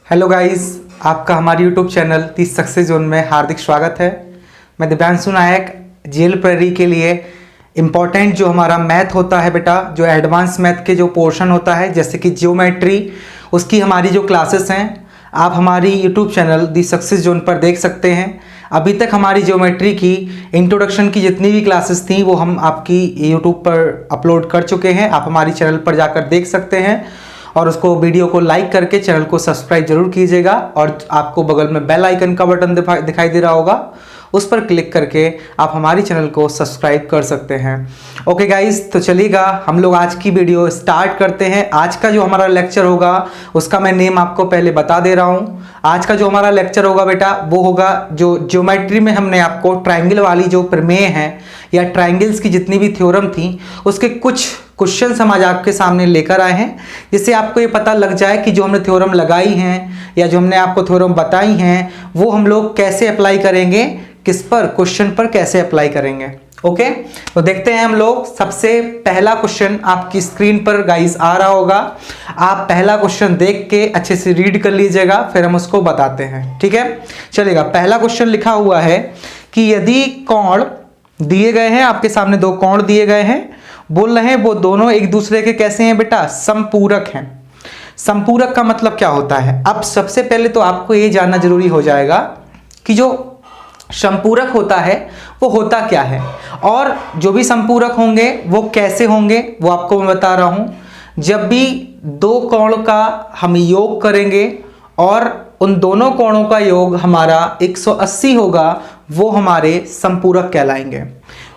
Hello guys, आपका हमारे YouTube channel 30 success zone में हार्दिक स्वागत है। मैं दिव्यांशु नायक जेएल प्रेरी के लिए इम्पॉर्टेंट जो हमारा मैथ होता है बेटा, जो एडवांस मैथ के जो पोर्शन होता है जैसे कि जियोमेट्री, उसकी हमारी जो क्लासेस हैं आप हमारी यूट्यूब चैनल दी सक्सेस जोन पर देख सकते हैं। अभी तक हमारी जियोमेट्री की इंट्रोडक्शन की जितनी भी क्लासेस थी वो हम आपकी यूट्यूब पर अपलोड कर चुके हैं। आप हमारी चैनल पर जाकर देख सकते हैं और उसको वीडियो को लाइक करके चैनल को सब्सक्राइब जरूर कीजिएगा। और आपको बगल में बेल आइकन का बटन दिखाई दे रहा होगा, उस पर क्लिक करके आप हमारी चैनल को सब्सक्राइब कर सकते हैं। ओके गाइस, तो चलिएगा हम लोग आज की वीडियो स्टार्ट करते हैं। आज का जो हमारा लेक्चर होगा उसका मैं नेम आपको पहले बता दे रहा हूँ। आज का जो हमारा लेक्चर होगा बेटा वो होगा जो ज्योमेट्री में हमने आपको ट्राइंगल वाली जो प्रमेय है या ट्राइंगल्स की जितनी भी थ्योरम थी उसके कुछ क्वेश्चंस हम आज आपके सामने लेकर आए हैं, जिससे आपको ये पता लग जाए कि जो हमने थ्योरम लगाई हैं या जो हमने आपको थ्योरम बताई हैं वो हम लोग कैसे अप्लाई करेंगे, किस पर क्वेश्चन पर कैसे अप्लाई करेंगे। ओके, तो देखते हैं हम लोग। सबसे पहला क्वेश्चन आपकी स्क्रीन पर गाइस आ रहा होगा। आप पहला क्वेश्चन देख के अच्छे से रीड कर लीजिएगा, फिर हम उसको बताते हैं। ठीक है, चलेगा। पहला क्वेश्चन लिखा हुआ है कि यदि कोण दिए गए हैं, आपके सामने दो कोण दिए गए हैं, बोल रहे हैं वो दोनों एक दूसरे के कैसे हैं बेटा, समपूरक हैं। समपूरक का मतलब क्या होता है? अब सबसे पहले तो आपको ये जानना जरूरी हो जाएगा कि जो समपूरक होता है वो होता क्या है, और जो भी समपूरक होंगे वो कैसे होंगे वो आपको मैं बता रहा हूं। जब भी दो कोण का हम योग करेंगे और उन दोनों कोणों का योग हमारा 180 होगा, वो हमारे समपूरक कहलाएंगे।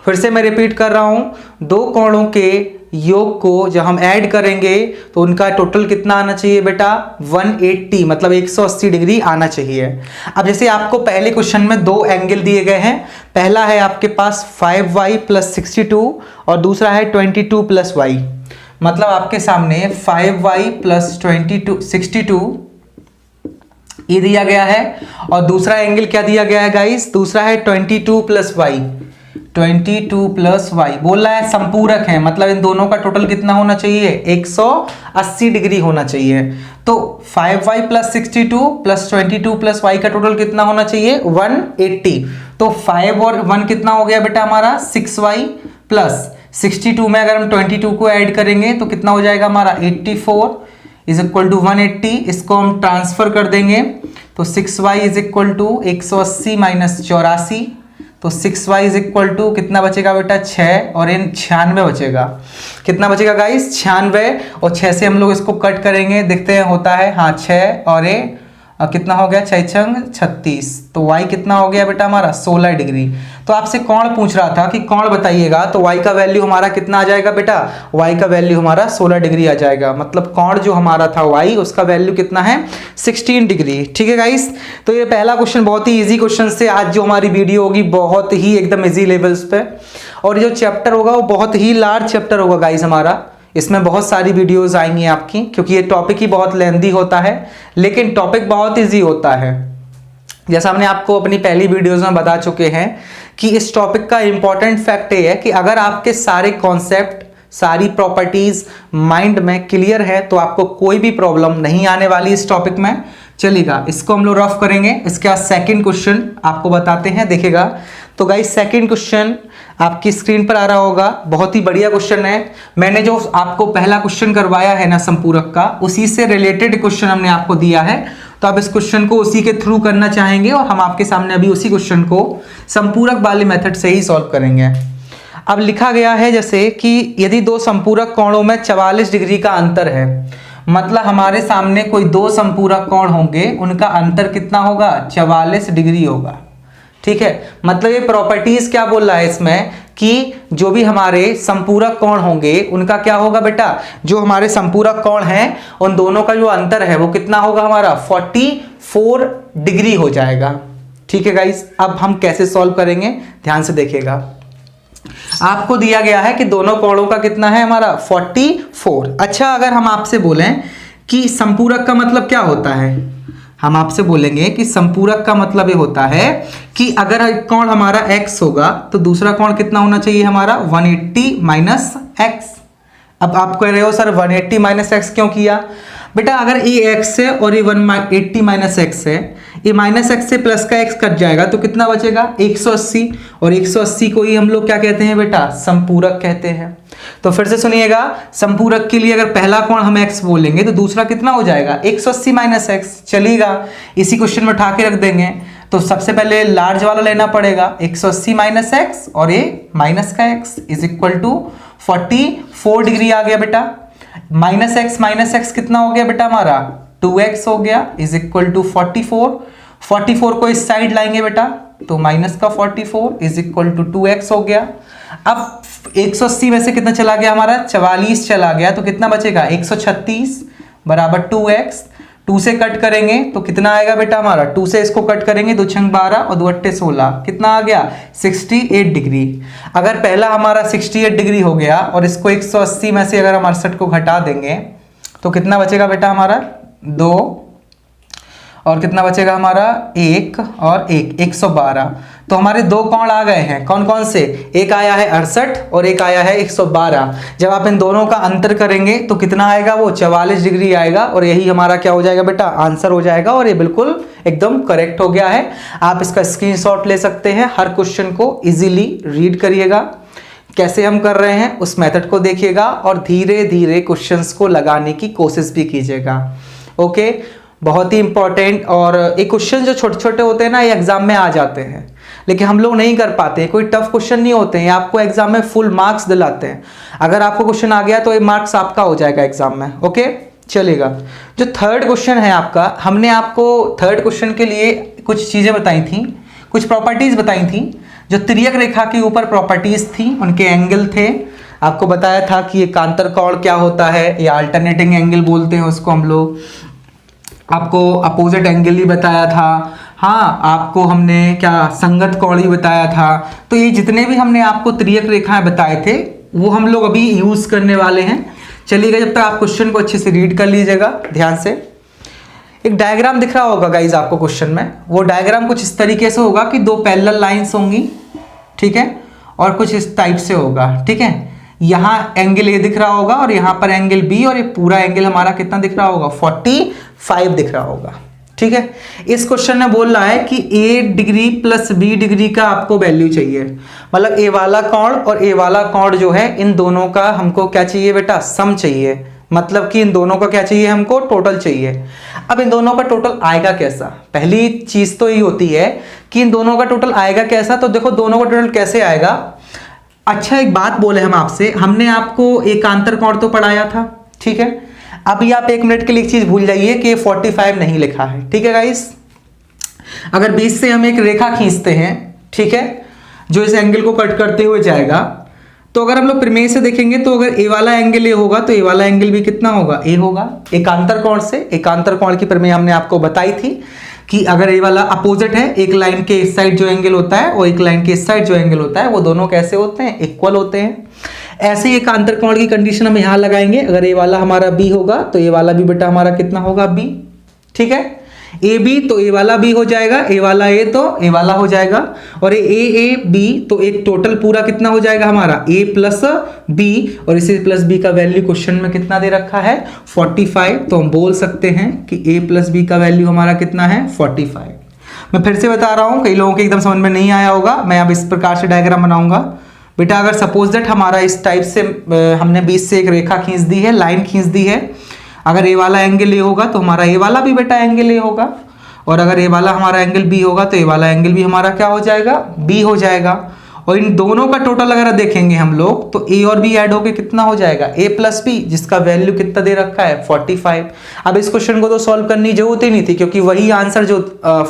फिर से मैं रिपीट कर रहा हूं, दो कोणों के योग को जब हम ऐड करेंगे तो उनका टोटल कितना आना चाहिए बेटा, 180, मतलब 180 डिग्री आना चाहिए। अब जैसे आपको पहले क्वेश्चन में दो एंगल दिए गए हैं, पहला है आपके पास 5y + 62 और दूसरा है 22 + y। मतलब आपके सामने 5y + 62 ये दिया गया है और दूसरा एंगल क्या दिया गया है गाइस, दूसरा है 22 + y। 22 + y बोल रहा है संपूरक है, मतलब इन दोनों का टोटल कितना होना चाहिए, 180 डिग्री होना चाहिए। तो 5y + 62 + 22 + y का टोटल कितना होना चाहिए, 180। तो 5 और 1 कितना हो गया बेटा हमारा, 6y + 62 में अगर हम 22 को ऐड करेंगे तो कितना हो जाएगा हमारा, 84 = 180। इसको हम ट्रांसफर कर देंगे तो 6y = 180 - 84, तो 6y = कितना बचेगा बेटा, 6 और इन 96 बचेगा। कितना बचेगा गाइस, 96, और 6 से हम लोग इसको कट करेंगे, देखते हैं होता है, हाँ 6 और ये कितना हो गया, 6 × 36, तो y कितना हो गया बेटा हमारा, 16 डिग्री। तो आपसे कोण पूछ रहा था कि कोण बताइएगा, तो y का वैल्यू हमारा कितना आ जाएगा बेटा, y का वैल्यू हमारा 16 डिग्री आ जाएगा। मतलब कोण जो हमारा था y, उसका वैल्यू कितना है, 16 डिग्री। ठीक है गाइस, तो ये पहला क्वेश्चन बहुत ही इजी क्वेश्चन से आज जो हमारी वीडियो होगी बहुत ही एकदम इजी लेवल्स पे, और जो चैप्टर होगा वो बहुत ही लार्ज चैप्टर होगा गाइस हमारा। इसमें बहुत सारी वीडियोस आएंगी आपकी, क्योंकि ये टॉपिक ही बहुत लेंथी होता है लेकिन टॉपिक बहुत इजी होता है। जैसा हमने आपको अपनी पहली वीडियोस में बता चुके हैं कि इस टॉपिक का इंपॉर्टेंट फैक्ट ये है कि अगर आपके सारे कॉन्सेप्ट, सारी प्रॉपर्टीज माइंड में क्लियर है तो आपको कोई भी प्रॉब्लम नहीं आने वाली इस टॉपिक में। चलिएगा, इसको हम लोग रफ करेंगे। इसके बाद सेकंड क्वेश्चन आपको बताते हैं, देखेगा। तो गाइस सेकंड क्वेश्चन आपकी स्क्रीन पर आ रहा होगा, बहुत ही बढ़िया क्वेश्चन है। मैंने जो आपको पहला क्वेश्चन करवाया है ना संपूरक का, उसी से रिलेटेड क्वेश्चन हमने आपको दिया है, तो आप इस क्वेश्चन को उसी के थ्रू करना चाहेंगे और हम आपके सामने अभी उसी क्वेश्चन को संपूरक वाले मेथड से ही सॉल्व करेंगे। अब लिखा गया है जैसे कि यदि दो संपूरक कोणों में 44 डिग्री का अंतर है, मतलब हमारे सामने कोई दो संपूरक कोण होंगे, उनका अंतर कितना होगा, 44 डिग्री होगा। ठीक है, मतलब ये प्रॉपर्टीज क्या बोल रहा है इसमें कि जो भी हमारे संपूरक कोण होंगे उनका क्या होगा बेटा, जो हमारे संपूरक कोण हैं उन दोनों का जो अंतर है वो कितना होगा हमारा, 44 डिग्री हो जाएगा। ठीक है गाइस, अब हम कैसे सॉल्व करेंगे ध्यान से देखिएगा। आपको दिया गया है कि दोनों कोणों का कितना है हमारा, 44। अच्छा, अगर हम आपसे बोलें कि संपूरक का मतलब क्या होता है, हम आपसे बोलेंगे कि संपूरक का मतलब ये होता है कि अगर एक कोण हमारा x होगा तो दूसरा कोण कितना होना चाहिए हमारा 180 माइनस एक्स। अब आप कह रहे हो सर 180 माइनस एक्स क्यों किया? बेटा अगर ये x है और ये 180 माइनस एक्स है, ये माइनस एक्स से प्लस का x कट जाएगा तो कितना बचेगा 180, और 180 को ही हम लोग क्या कहते हैं बेटा? संपूरक कहते हैं। तो फिर से सुनिएगा, संपूरक के लिए अगर पहला कोण हम x बोलेंगे तो दूसरा कितना हो जाएगा 180 माइनस एक्स। चलिएगा इसी क्वेश्चन में उठा के रख देंगे। तो सबसे पहले लार्ज वाला लेना पड़ेगा 180 माइनस एक्स और ये माइनस का x is equal to 44 degree आ गया बेटा। माइनस एक्स कितना हो गया बेटा हमारा 2x हो गया इज इक्वल टू 44 को इस साइड लाएंगे बेटा तो माइनस का 44 इज इक्वल टू 2x हो गया। अब 180 में से कितना चला गया हमारा 44 चला गया तो कितना बचेगा 136 बराबर 2x। 2 से कट करेंगे तो कितना आएगा बेटा हमारा 2 से इसको कट करेंगे 2 छंग 12 और 2 अट्ठे 16 कितना आ गया 68 डिग्री। अगर पहला हमारा 68 डिग्री हो गया और इसको 180 में से अगर हम 68 को घटा देंगे तो कितना बचेगा बेटा हमारा 2 और कितना बचेगा हमारा 1 और 1 112। तो हमारे दो कोण आ गए हैं। कौन कौन से? एक आया है 68 और एक आया है 112। जब आप इन दोनों का अंतर करेंगे तो कितना आएगा वो 44 डिग्री आएगा और यही हमारा क्या हो जाएगा बेटा आंसर हो जाएगा। और ये बिल्कुल एकदम करेक्ट हो गया है। आप इसका स्क्रीनशॉट ले सकते हैं। हर क्वेश्चन को इजीली रीड करिएगा, कैसे हम कर रहे हैं उस मेथड को देखिएगा और धीरे धीरे क्वेश्चंस को लगाने की कोशिश भी कीजिएगा। ओके, बहुत ही इंपॉर्टेंट। और ये क्वेश्चन जो छोटे छोटे होते हैं ना ये एग्जाम में आ जाते हैं लेकिन हम लोग नहीं कर पाते। कोई टफ क्वेश्चन नहीं होते हैं, आपको एग्जाम में फुल मार्क्स दिलाते हैं। अगर आपको क्वेश्चन आ गया तो ये मार्क्स आपका हो जाएगा एग्जाम में। ओके चलेगा। जो थर्ड क्वेश्चन है आपका, हमने आपको थर्ड क्वेश्चन के लिए कुछ चीजें बताई थी, कुछ प्रॉपर्टीज बताई थी। जो तिर्यक रेखा के ऊपर प्रॉपर्टीज थी, उनके एंगल थे। आपको बताया था कि एकांतर कोण क्या होता है, या अल्टरनेटिंग एंगल बोलते हैं उसको हम लोग। आपको अपोजिट एंगल ही बताया था। हाँ, आपको हमने क्या संगत कोण ही बताया था। तो ये जितने भी हमने आपको तिर्यक रेखाएं बताए थे वो हम लोग अभी यूज करने वाले हैं। चलिएगा, जब तक आप क्वेश्चन को अच्छे से रीड कर लीजिएगा ध्यान से। एक डायग्राम दिख रहा होगा गाइज आपको क्वेश्चन में। वो डायग्राम कुछ इस तरीके से होगा कि दो पैरेलल लाइंस होंगी, ठीक है, और कुछ इस टाइप से होगा, ठीक है। यहाँ एंगल ए दिख रहा होगा और यहाँ पर एंगल बी, और ये पूरा एंगल हमारा कितना दिख रहा होगा 45 दिख रहा होगा, ठीक है। इस क्वेश्चन में बोल रहा है कि ए डिग्री प्लस बी डिग्री का आपको वैल्यू चाहिए। मतलब ए वाला कोण और ए वाला कोण जो है इन दोनों का हमको क्या चाहिए बेटा सम चाहिए। मतलब कि इन दोनों का क्या चाहिए हमको टोटल चाहिए। अब इन दोनों का टोटल आएगा कैसा? पहली चीज तो ये होती है कि इन दोनों का टोटल आएगा कैसा। तो देखो दोनों का टोटल कैसे आएगा। अच्छा एक बात बोले हम आपसे, हमने आपको एकांतर कोण तो पढ़ाया था, ठीक है। अभी आप एक मिनट के लिए एक चीज भूल जाइए कि 45 नहीं लिखा है, ठीक है गाइस। अगर बीच से हम एक रेखा खींचते हैं, ठीक है, जो इस एंगल को कट करते हुए जाएगा, तो अगर हम लोग प्रमेय से देखेंगे तो अगर ए वाला एंगल ए होगा तो ए वाला एंगल भी कितना होगा ए होगा। एकांतर कोण से, एकांतर कोण की प्रमेय हमने आपको बताई थी कि अगर ए वाला अपोजिट है, एक लाइन के इस साइड जो एंगल होता है और एक लाइन के इस साइड जो एंगल होता है वो दोनों कैसे होते हैं इक्वल होते हैं। ऐसे ही एकांतर कोण की कंडीशन हम यहाँ लगाएंगे। अगर ए वाला हमारा बी होगा तो ए वाला भी बेटा हमारा कितना होगा बी, ठीक है। ए बी तो ए वाला बी हो जाएगा, ए वाला ए तो ए वाला हो जाएगा, और ए बी तो एक टोटल पूरा कितना हो जाएगा हमारा ए प्लस बी, और इसी प्लस बी का वैल्यू क्वेश्चन में कितना दे रखा है 45। तो हम बोल सकते हैं कि ए प्लस बी का वैल्यू हमारा कितना है 45। मैं फिर से बता रहा हूं, कई लोगों के एकदम समझ में नहीं आया होगा। मैं अब इस प्रकार से डायग्राम बनाऊंगा बेटा। अगर सपोज दैट हमारा इस टाइप से हमने बीच से एक रेखा खींच दी है, लाइन खींच दी है। अगर ए वाला एंगल ए होगा तो हमारा ए वाला भी बेटा एंगल ए होगा, और अगर ए वाला हमारा एंगल बी होगा तो ए वाला एंगल भी हमारा क्या हो जाएगा बी हो जाएगा। और इन दोनों का टोटल अगर देखेंगे हम लोग तो ए और बी ऐड होके कितना हो जाएगा ए प्लस बी, जिसका वैल्यू कितना दे रखा है 45। अब इस क्वेश्चन को तो सॉल्व करने की जरूरत ही नहीं थी, क्योंकि वही आंसर जो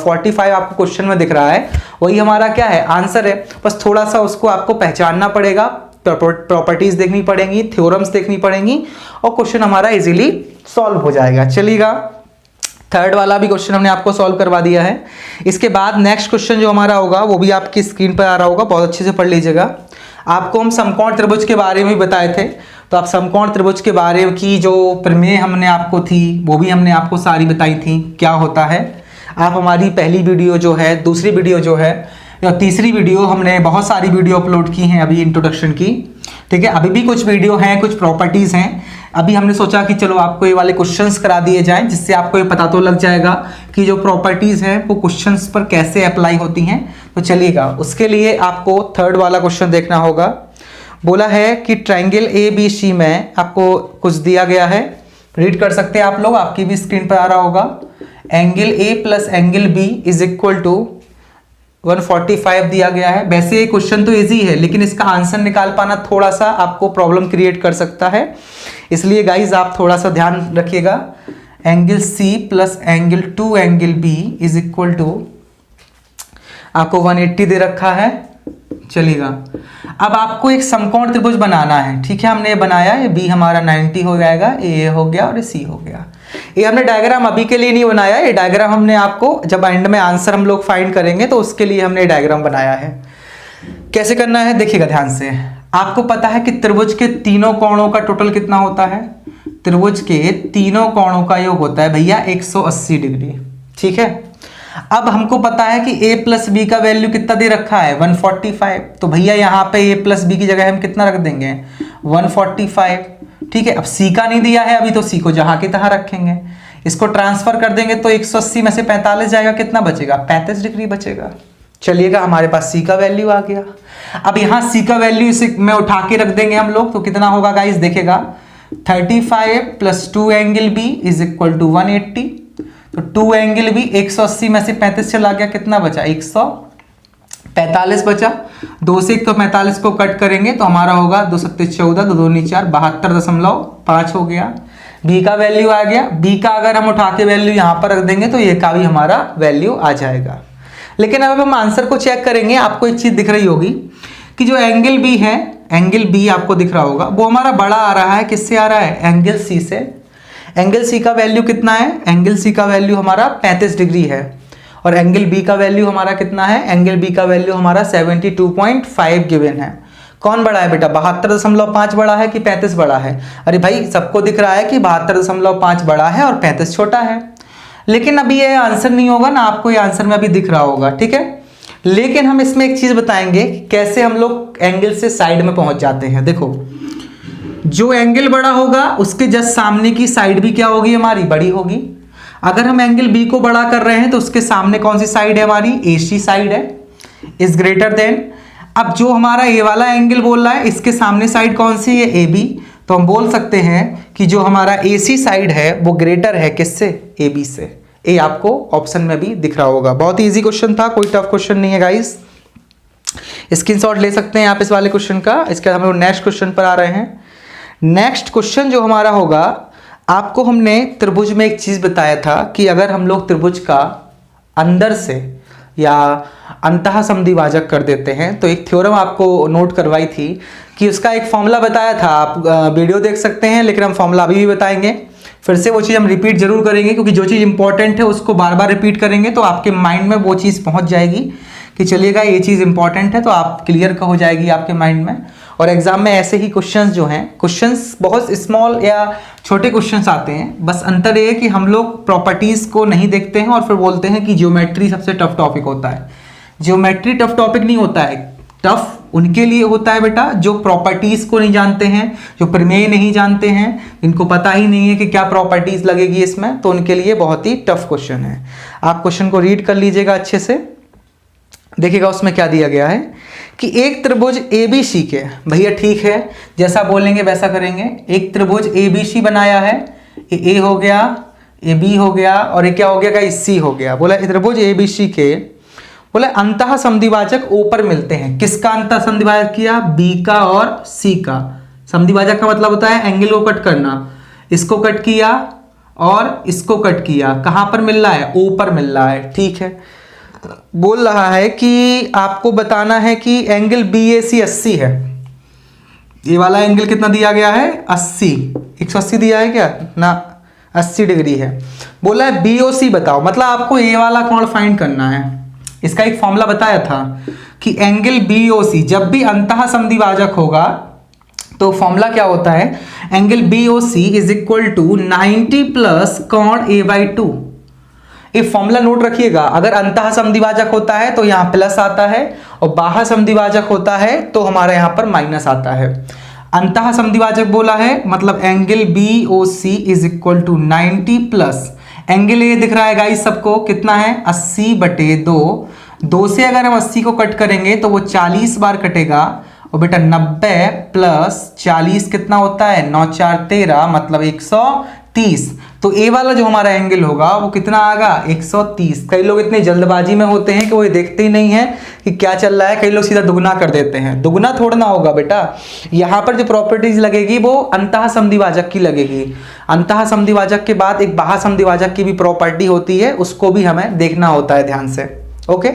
45 आपको क्वेश्चन में दिख रहा है वही हमारा क्या है आंसर है। बस थोड़ा सा उसको आपको पहचानना पड़ेगा, प्रॉपर्टीज देखनी पड़ेंगी, थ्योरम्स देखनी पड़ेंगी, और क्वेश्चन हमारा इजीली सॉल्व हो जाएगा। चलिएगा थर्ड वाला भी क्वेश्चन हमने आपको सॉल्व करवा दिया है। इसके बाद नेक्स्ट क्वेश्चन जो हमारा होगा वो भी आपकी स्क्रीन पर आ रहा होगा, बहुत अच्छे से पढ़ लीजिएगा। आपको हम समकोण त्रिभुज के बारे में बताए थे, तो आप समकोण त्रिभुज के बारे की जो प्रमेय हमने आपको थी वो भी हमने आपको सारी बताई थी क्या होता है। आप हमारी पहली वीडियो जो है, दूसरी वीडियो जो है या तीसरी वीडियो, हमने बहुत सारी वीडियो अपलोड की हैं अभी इंट्रोडक्शन की, ठीक है। अभी भी कुछ वीडियो हैं, कुछ प्रॉपर्टीज़ हैं। अभी हमने सोचा कि चलो आपको ये वाले क्वेश्चंस करा दिए जाएं, जिससे आपको ये पता तो लग जाएगा कि जो प्रॉपर्टीज़ हैं वो क्वेश्चंस पर कैसे अप्लाई होती हैं। तो चलिएगा, उसके लिए आपको थर्ड वाला क्वेश्चन देखना होगा। बोला है कि ट्रायंगल ABC में आपको कुछ दिया गया है, रीड कर सकते हैं आप लोग, आपकी भी स्क्रीन पर आ रहा होगा। Angle A plus angle B is equal to 145 दिया गया है। वैसे ये क्वेश्चन तो इजी है, लेकिन इसका आंसर निकाल पाना थोड़ा सा आपको प्रॉब्लम क्रिएट कर सकता है, इसलिए गाइज आप थोड़ा सा ध्यान रखिएगा। Angle C plus angle 2 angle B is equal to आपको 180 दे रखा है। चलिएगा, अब आपको एक समकोण त्रिभुज बनाना है, ठीक है। हमने ये बनाया, ये B हमारा 90 हो जाएगा, ये हो गया और ये C हो गया। ये हमने डायग्राम अभी के लिए नहीं बनाया, ये डायग्राम हमने आपको जब एंड में आंसर हम लोग फाइंड करेंगे तो उसके लिए हमने डायग्राम बनाया है। कैसे करना है देखिएगा ध्यान से। आपको पता है कि त्रिभुज के तीनों कोणों का टोटल कितना होता है? त्रिभुज के तीनों कोणों का योग होता है भैया 180 डिग्री, ठीक है। अब हमको पता है कि A प्लस बी का वैल्यू कितना दे रखा है 145, तो भैया यहाँ पे A प्लस बी की जगह हम कितना रख देंगे 145, ठीक है। अब C का नहीं दिया है अभी, तो C को जहाँ की तहाँ रखेंगे, इसको ट्रांसफर कर देंगे तो 180 में से 45 जाएगा, कितना बचेगा 35 डिग्री बचेगा। चलिएगा, हमारे पास C का वैल्यू आ गया। अब यहाँ C का वैल्यू इसे में उठा के रख देंगे हम लोग, तो कितना होगा गाइस देखिएगा 35 plus 2 angle B is equal to 180, तो 2 एंगल B 180 में से 35 चला गया, कितना बचा 145 बचा। 2 से 145 को कट करेंगे तो हमारा होगा 2 सत्ते 14, 2 दूनी 4, 72.5 हो गया। B का वैल्यू आ गया। B का अगर हम उठा के वैल्यू यहाँ पर रख देंगे तो ये का भी हमारा वैल्यू आ जाएगा। लेकिन अब हम आंसर को चेक करेंगे, आपको एक चीज दिख रही होगी कि जो एंगल B है, एंगल B आपको दिख रहा होगा, वो हमारा बड़ा आ रहा है, किससे आ रहा है एंगल C से। एंगल C का वैल्यू कितना है? एंगल C का वैल्यू हमारा 35 डिग्री है, और एंगल B का वैल्यू हमारा कितना है? एंगल B का वैल्यू हमारा 72.5 गिवन है। कौन बड़ा है बेटा, 72.5 बड़ा है कि 35 बड़ा है? अरे भाई सबको दिख रहा है कि 72.5 बड़ा है और 35 छोटा है, लेकिन अभी ये आंसर नहीं होगा ना, आपको ये आंसर में अभी दिख रहा होगा, ठीक है। लेकिन हम इसमें एक चीज बताएंगे कि कैसे हम लोग एंगल से साइड में पहुंच जाते हैं। देखो, जो एंगल बड़ा होगा उसके जस्ट सामने की साइड भी क्या होगी हमारी, बड़ी होगी। अगर हम एंगल B को बड़ा कर रहे हैं तो उसके सामने कौन सी साइड है हमारी, AC साइड है, इज ग्रेटर देन। अब जो हमारा ये वाला एंगल बोल रहा है, इसके सामने साइड कौन सी है, AB, तो हम बोल सकते हैं कि जो हमारा AC साइड है वो ग्रेटर है किससे, AB से। ये आपको ऑप्शन में भी दिख रहा होगा। बहुत ही इजी क्वेश्चन था, कोई टफ क्वेश्चन नहीं है गाइस। स्क्रीनशॉट ले सकते हैं आप इस वाले क्वेश्चन का। इसके बाद हम लोग नेक्स्ट क्वेश्चन पर आ रहे हैं। नेक्स्ट क्वेश्चन जो हमारा होगा, आपको हमने त्रिभुज में एक चीज बताया था कि अगर हम लोग त्रिभुज का अंदर से या अंतः समद्विभाजक कर देते हैं, तो एक थ्योरम आपको नोट करवाई थी कि उसका एक फॉर्मूला बताया था। आप वीडियो देख सकते हैं, लेकिन हम फॉर्मूला अभी भी बताएंगे। फिर से वो चीज़ हम रिपीट जरूर करेंगे, क्योंकि जो चीज़ इंपॉर्टेंट है उसको बार बार रिपीट करेंगे तो आपके माइंड में वो चीज़ पहुंच जाएगी कि चलिएगा ये चीज़ इंपॉर्टेंट है, तो आप क्लियर हो जाएगी आपके माइंड में। और एग्जाम में ऐसे ही क्वेश्चंस जो हैं, क्वेश्चंस बहुत स्मॉल या छोटे क्वेश्चंस आते हैं, बस अंतर ये है कि हम लोग प्रॉपर्टीज़ को नहीं देखते हैं और फिर बोलते हैं कि ज्योमेट्री सबसे टफ टॉपिक होता है। ज्योमेट्री टफ टॉपिक नहीं होता है, टफ उनके लिए होता है बेटा जो प्रॉपर्टीज को नहीं जानते हैं, जो प्रमेय नहीं जानते हैं, इनको पता ही नहीं है कि क्या प्रॉपर्टीज लगेगी इसमें, तो उनके लिए बहुत ही टफ क्वेश्चन है। आप क्वेश्चन को रीड कर लीजिएगा अच्छे से, देखिएगा उसमें क्या दिया गया है कि एक त्रिभुज ABC के, भैया ठीक है जैसा बोलेंगे वैसा करेंगे। एक त्रिभुज ABC बनाया है, ये A हो गया, ये B हो गया और ये क्या हो गया, C हो गया। बोला त्रिभुज ABC के, बोले अंतः समद्विभाजक ऊपर मिलते हैं। किसका अंतः समद्विभाजक किया, B का और C का। समद्विभाजक का मतलब होता है एंगल को कट करना, इसको कट किया और इसको कट किया, कहां पर मिल रहा है, ऊपर मिल रहा है, ठीक है। बोल रहा है कि आपको बताना है कि एंगल BAC 80 है। ये वाला एंगल कितना दिया गया है, 80, 180 दिया है क्या ना, 80 डिग्री है। बोला है BOC बताओ, मतलब आपको ए वाला कोण फाइंड करना है। इसका एक फॉर्मूला बताया था कि एंगल BOC जब भी अंतः समद्विभाजक होगा तो फॉर्मूला क्या होता है, angle BOC is equal to 90 plus कोण A/2। ये फॉर्मूला नोट रखिएगा, अगर अंतः समद्विभाजक होता है तो यहाँ प्लस आता है और बाह्य समद्विभाजक होता है तो हमारे यहाँ पर माइनस आता है। अंतः समद्विभाजक बोला है मतलब angle BOC is equal to 90 plus angle ये दिख रहा है गाइस सबको कितना है 80/2। 2 से अगर हम 80 को कट करेंगे तो वो 40 बार कटेगा और बेटा 90 प्लस 40 कितना होता है 9 4 13 मतलब 130। तो ए वाला जो हमारा एंगल होगा वो कितना आएगा 130। कई लोग इतने जल्दबाजी में होते हैं कि वो ये देखते ही नहीं है कि क्या चल रहा है, कई लोग सीधा दुगना कर देते हैं। दुगना थोड़ा ना होगा बेटा, यहाँ पर जो प्रॉपर्टीज लगेगी वो अंतः समद्विभाजक की लगेगी। अंतः समद्विभाजक के बाद एक बाह्य समद्विभाजक की भी प्रॉपर्टी होती है, उसको भी हमें देखना होता है ध्यान से। ओके,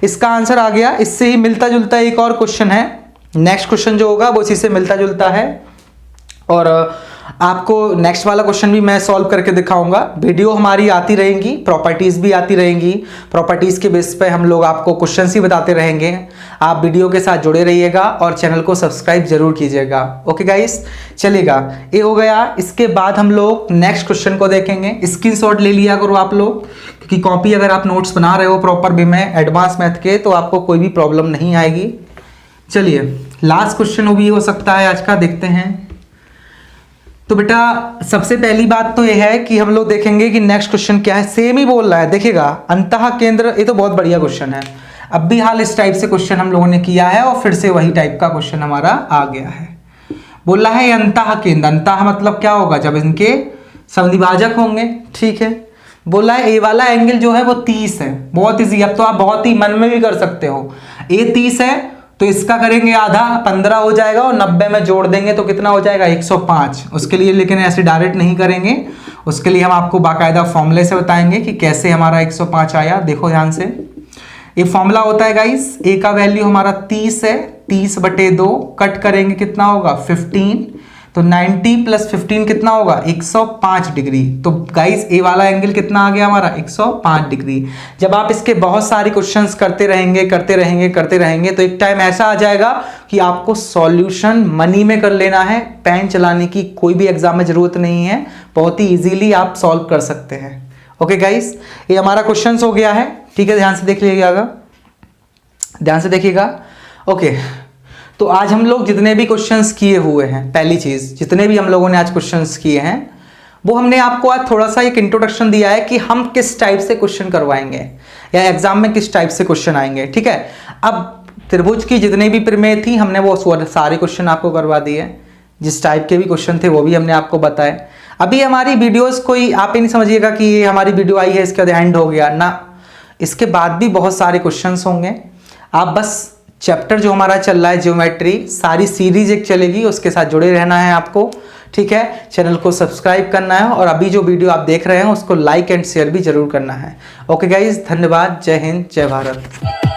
इसका आंसर आ गया। इससे ही मिलता जुलता एक और क्वेश्चन है, नेक्स्ट क्वेश्चन जो होगा वो इसी से मिलता जुलता है और आपको नेक्स्ट वाला क्वेश्चन भी मैं सॉल्व करके दिखाऊंगा। वीडियो हमारी आती रहेंगी, प्रॉपर्टीज भी आती रहेंगी, प्रॉपर्टीज के बेस पे हम लोग आपको क्वेश्चंस ही बताते रहेंगे। आप वीडियो के साथ जुड़े रहिएगा और चैनल को सब्सक्राइब जरूर कीजिएगा। ओके गाइस, चलेगा, ये हो गया। इसके बाद हम लोग नेक्स्ट क्वेश्चन को देखेंगे। स्क्रीनशॉट ले लिया करो आप लोग, क्योंकि कॉपी अगर आप नोट्स बना रहे हो प्रॉपर वे में एडवांस मैथ के तो आपको कोई भी प्रॉब्लम नहीं आएगी। चलिए लास्ट क्वेश्चन वो भी हो सकता है आज का, देखते हैं। तो बेटा सबसे पहली बात तो यह है कि हम लोग देखेंगे कि नेक्स्ट क्वेश्चन क्या है। सेम ही बोल रहा है, देखिएगा अंतः केंद्र, ये तो बहुत बढ़िया क्वेश्चन है। अब भी हाल इस टाइप से क्वेश्चन हम लोगों ने किया है और फिर से वही टाइप का क्वेश्चन हमारा आ गया है। बोल रहा है अंतः केंद्र, अंतः मतलब क्या होगा जब इनके समद्विभाजक होंगे, ठीक है। बोला है ए वाला एंगल जो है वो 30 है, बहुत ईजी। अब तो आप बहुत ही मन में भी कर सकते हो, ए 30 है तो इसका करेंगे आधा 15 हो जाएगा और 90 में जोड़ देंगे तो कितना हो जाएगा 105। उसके लिए लेकिन ऐसे डायरेक्ट नहीं करेंगे, उसके लिए हम आपको बाकायदा फॉर्मूले से बताएंगे कि कैसे हमारा 105 आया। देखो ध्यान से, ये फॉर्मूला होता है गाइस, ए का वैल्यू हमारा 30 है, 30/2 कट करेंगे कितना होगा 15, तो 90 प्लस 15 कितना होगा 105 डिग्री। तो गाइस ए वाला एंगल कितना आ गया हमारा 105 डिग्री। जब आप इसके बहुत सारे क्वेश्चंस करते रहेंगे तो एक टाइम ऐसा आ जाएगा कि आपको सॉल्यूशन मनी में कर लेना है, पेन चलाने की कोई भी एग्जाम में जरूरत नहीं है, बहुत ही इजीली आप सॉल्व कर सकते हैं। ओके गाइस, ये हमारा क्वेश्चन हो गया है, ठीक है। ध्यान से देख लीजिएगा, ध्यान से देखिएगा। ओके, तो आज हम लोग जितने भी क्वेश्चंस किए हुए हैं, पहली चीज जितने भी हम लोगों ने आज क्वेश्चंस किए हैं वो हमने आपको आज थोड़ा सा एक इंट्रोडक्शन दिया है कि हम किस टाइप से क्वेश्चन करवाएंगे या एग्जाम में किस टाइप से क्वेश्चन आएंगे, ठीक है। अब त्रिभुज की जितनी भी प्रमेय थी हमने वो सारे क्वेश्चन आपको करवा दिए, जिस टाइप के भी क्वेश्चन थे वो भी हमने आपको बताए। अभी हमारी वीडियोज कोई आप ही नहीं समझिएगा कि ये हमारी वीडियो आई है इसके बाद एंड हो गया ना, इसके बाद भी बहुत सारे क्वेश्चन होंगे। आप बस चैप्टर जो हमारा चल रहा है ज्योमेट्री, सारी सीरीज एक चलेगी, उसके साथ जुड़े रहना है आपको, ठीक है। चैनल को सब्सक्राइब करना है और अभी जो वीडियो आप देख रहे हैं उसको लाइक एंड शेयर भी जरूर करना है। ओके गाइज, धन्यवाद, जय हिंद, जय भारत।